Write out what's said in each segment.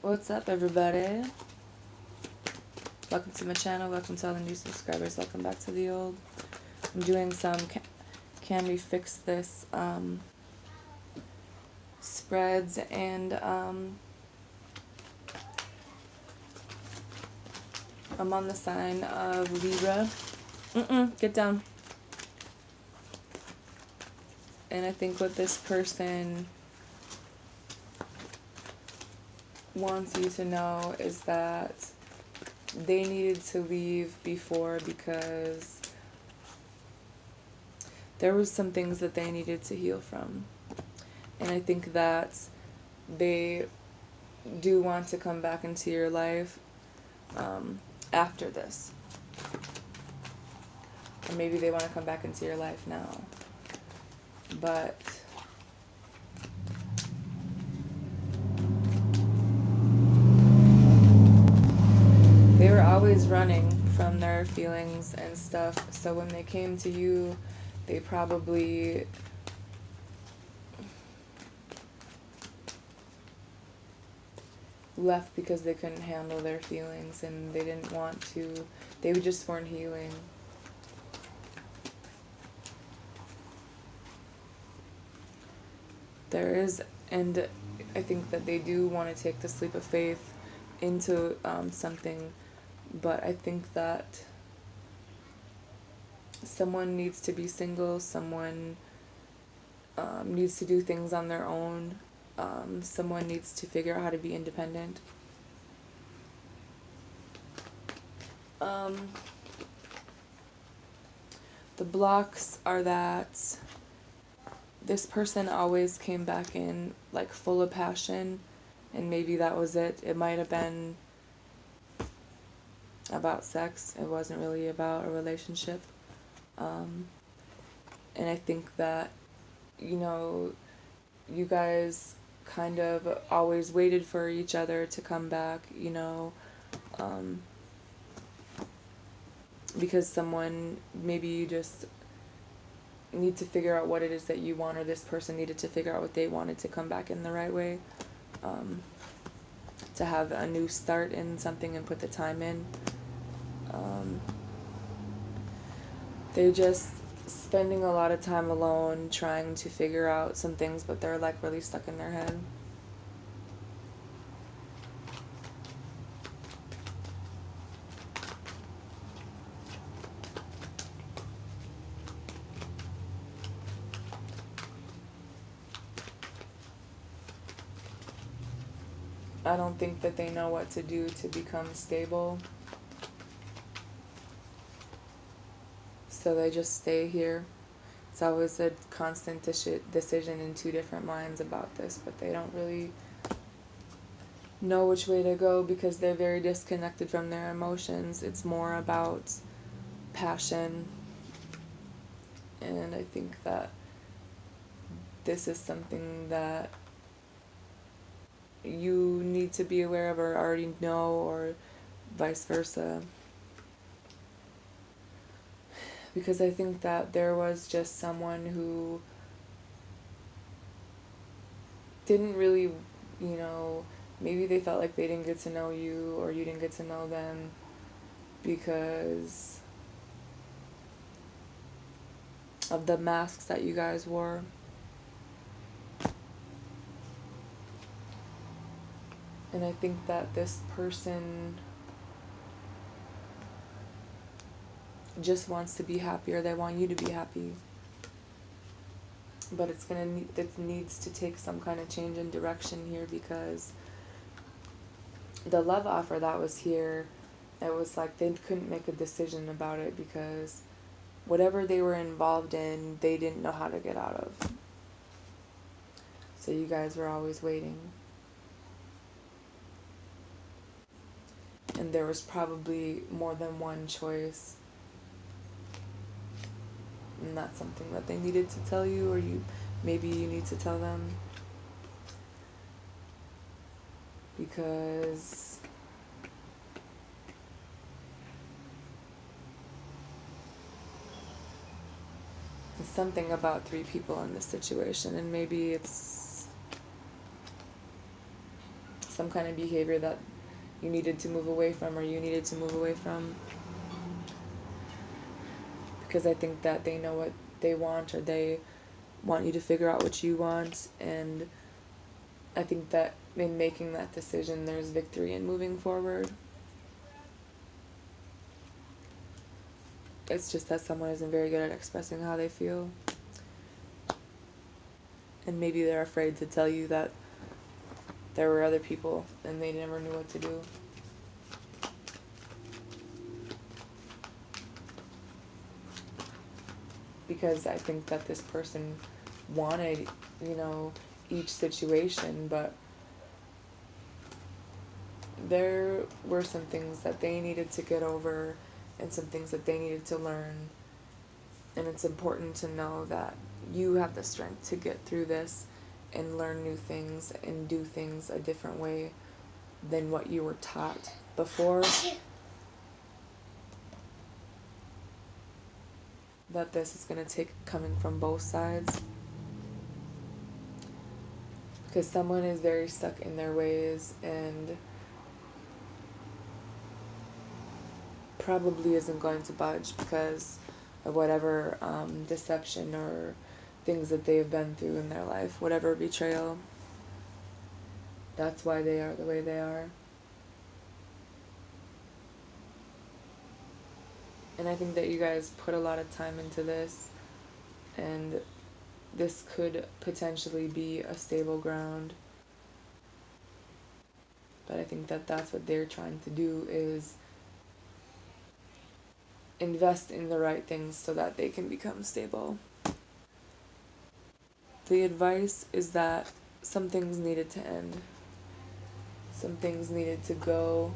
What's up, everybody? Welcome to my channel. Welcome to all the new subscribers. Welcome back to the old. I'm doing some can we fix this spreads, and I'm on the sign of Libra. Get down. And I think what this person wants you to know is that they needed to leave before because there was some things that they needed to heal from. And I think that they do want to come back into your life after this. Or maybe they want to come back into your life now. But they were always running from their feelings and stuff. So when they came to you, they probably left because they couldn't handle their feelings and they didn't want to. They just weren't healing. There is, and I think that they do want to take this leap of faith into something, but I think that someone needs to be single, someone needs to do things on their own, someone needs to figure out how to be independent. The blocks are that this person always came back in like full of passion, and maybe that was it. It might have been about sex. It wasn't really about a relationship. And I think that, you know, you guys kind of always waited for each other to come back, you know, because someone, maybe you just need to figure out what it is that you want, or this person needed to figure out what they wanted to come back in the right way, to have a new start in something and put the time in. They're just spending a lot of time alone trying to figure out some things, but they're like really stuck in their head. I don't think that they know what to do to become stable. So they just stay here. It's always a constant decision in two different minds about this, but they don't really know which way to go because they're very disconnected from their emotions. It's more about passion. And I think that this is something that you need to be aware of or already know, or vice versa. Because I think that there was just someone who didn't really, you know, maybe they felt like they didn't get to know you or you didn't get to know them because of the masks that you guys wore. And I think that this person just wants to be happier. They want you to be happy. But it needs to take some kind of change in direction here, because the love offer that was here, it was like they couldn't make a decision about it because whatever they were involved in, they didn't know how to get out of. So you guys were always waiting. And there was probably more than one choice. And that's something that they needed to tell you, or maybe you need to tell them. Because there's something about three people in this situation, and maybe it's some kind of behavior that you needed to move away from, or you needed to move away from, because I think that they know what they want, or they want you to figure out what you want. And I think that in making that decision, there's victory in moving forward. It's just that someone isn't very good at expressing how they feel. And maybe they're afraid to tell you that there were other people and they never knew what to do. Because I think that this person wanted, each situation, but there were some things that they needed to get over and some things that they needed to learn. And it's important to know that you have the strength to get through this and learn new things and do things a different way than what you were taught before. That this is going to take coming from both sides. Because someone is very stuck in their ways and probably isn't going to budge because of whatever deception or things that they've been through in their life, whatever betrayal. That's why they are the way they are. And I think that you guys put a lot of time into this, and this could potentially be a stable ground. But I think that that's what they're trying to do, is invest in the right things so that they can become stable. The advice is that some things needed to end. Some things needed to go.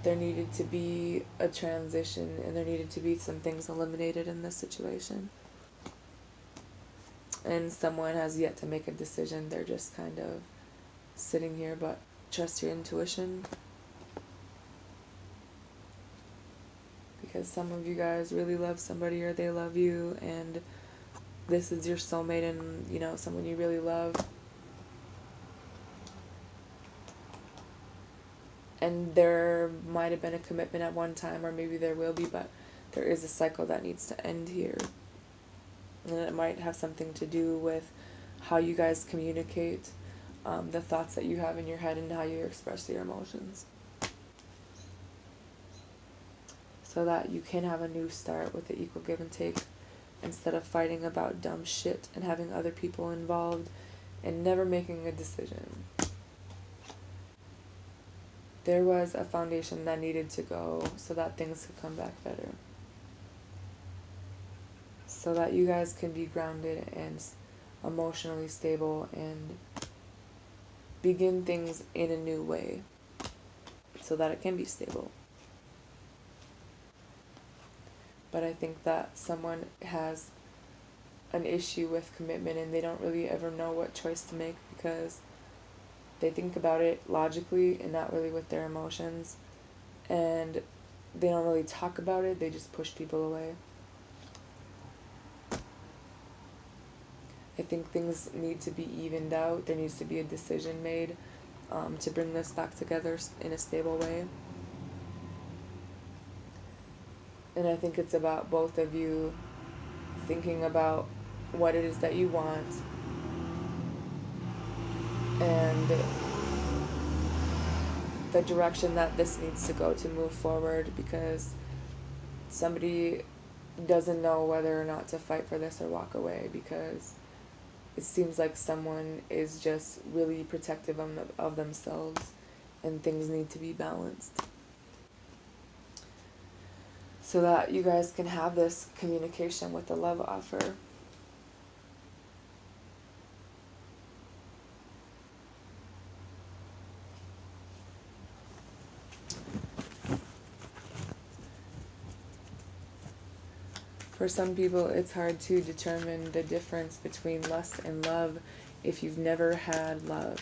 There needed to be a transition, and there needed to be some things eliminated in this situation. And someone has yet to make a decision. They're just kind of sitting here, but trust your intuition. Because some of you guys really love somebody, or they love you, and this is your soulmate and, someone you really love. And there might have been a commitment at one time, or maybe there will be, but there is a cycle that needs to end here. And it might have something to do with how you guys communicate, the thoughts that you have in your head, and how you express your emotions. So that you can have a new start with the equal give and take, instead of fighting about dumb shit and having other people involved and never making a decision. There was a foundation that needed to go so that things could come back better. So that you guys can be grounded and emotionally stable and begin things in a new way so that it can be stable. But I think that someone has an issue with commitment, and they don't really ever know what choice to make, because they think about it logically and not really with their emotions. And they don't really talk about it, they just push people away. I think things need to be evened out. There needs to be a decision made to bring this back together in a stable way. And I think it's about both of you thinking about what it is that you want, and the direction that this needs to go to move forward, because somebody doesn't know whether or not to fight for this or walk away, because it seems like someone is just really protective of themselves, and things need to be balanced so that you guys can have this communication with the love offer. For some people, it's hard to determine the difference between lust and love if you've never had love.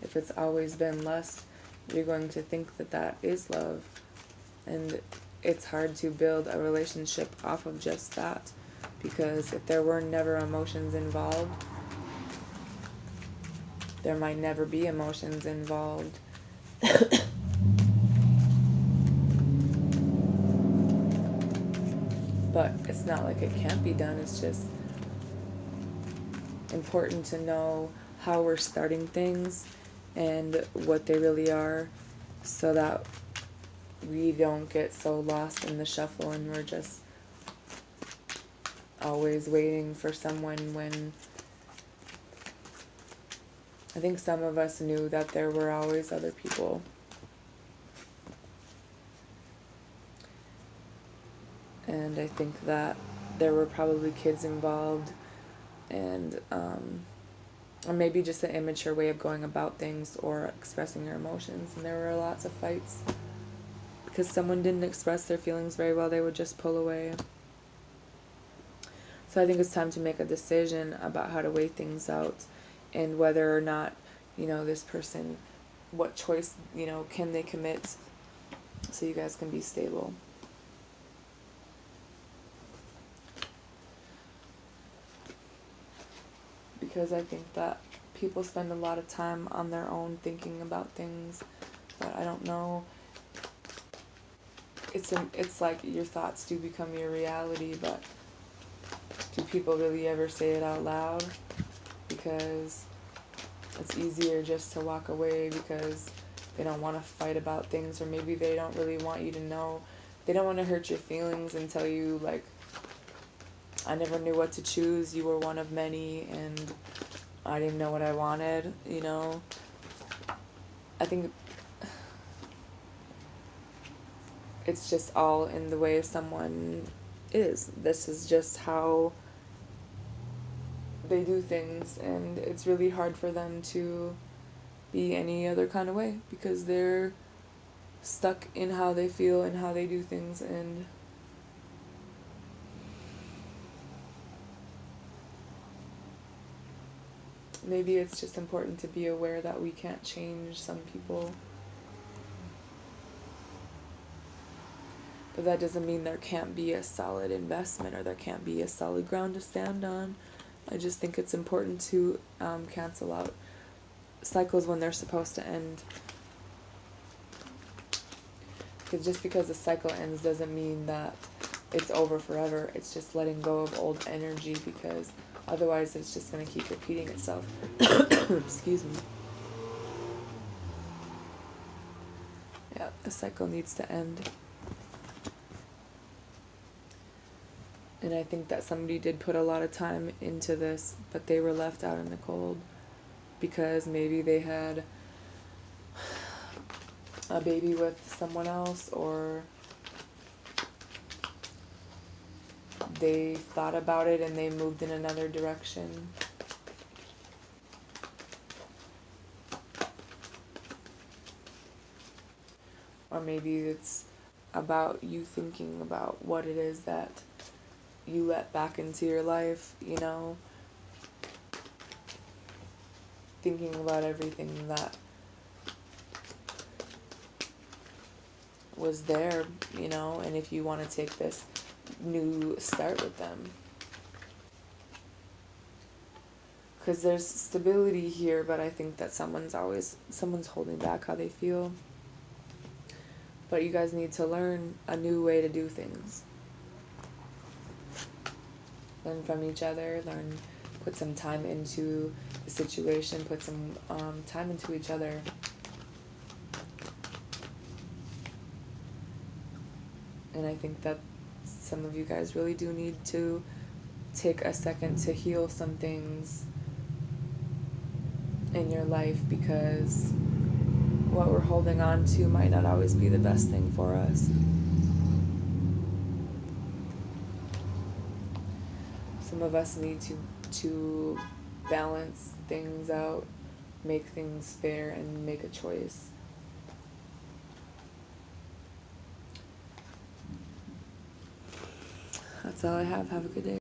If it's always been lust, you're going to think that that is love. And it's hard to build a relationship off of just that, because if there were never emotions involved, there might never be emotions involved. But it's not like it can't be done. It's just important to know how we're starting things and what they really are, so that we don't get so lost in the shuffle and we're just always waiting for someone, when I think some of us knew that there were always other people. And I think that there were probably kids involved, and or maybe just an immature way of going about things or expressing your emotions. And there were lots of fights because someone didn't express their feelings very well. They would just pull away. So I think it's time to make a decision about how to weigh things out, and whether or not, this person, what choice, can they commit, so you guys can be stable. Because I think that people spend a lot of time on their own thinking about things, but I don't know. It's like your thoughts do become your reality, but do people really ever say it out loud? Because it's easier just to walk away because they don't want to fight about things, or maybe they don't really want you to know. They don't want to hurt your feelings and tell you, like, I never knew what to choose. You were one of many, and I didn't know what I wanted, I think it's just all in the way someone is. This is just how they do things, and it's really hard for them to be any other kind of way because they're stuck in how they feel and how they do things. And maybe it's just important to be aware that we can't change some people, but that doesn't mean there can't be a solid investment or there can't be a solid ground to stand on. I just think it's important to cancel out cycles when they're supposed to end. Because just because a cycle ends doesn't mean that it's over forever. It's just letting go of old energy, because otherwise it's just going to keep repeating itself. Excuse me. Yeah, the cycle needs to end. And I think that somebody did put a lot of time into this, but they were left out in the cold because maybe they had a baby with someone else, or they thought about it and they moved in another direction. Or maybe it's about you thinking about what it is that you let back into your life, thinking about everything that was there, and if you want to take this new start with them. Because there's stability here, but I think that someone's holding back how they feel. But you guys need to learn a new way to do things. Learn from each other, put some time into the situation, put some time into each other. And I think that some of you guys really do need to take a second to heal some things in your life, because what we're holding on to might not always be the best thing for us. Some of us need to balance things out, make things fair, and make a choice. That's all I have. Have a good day.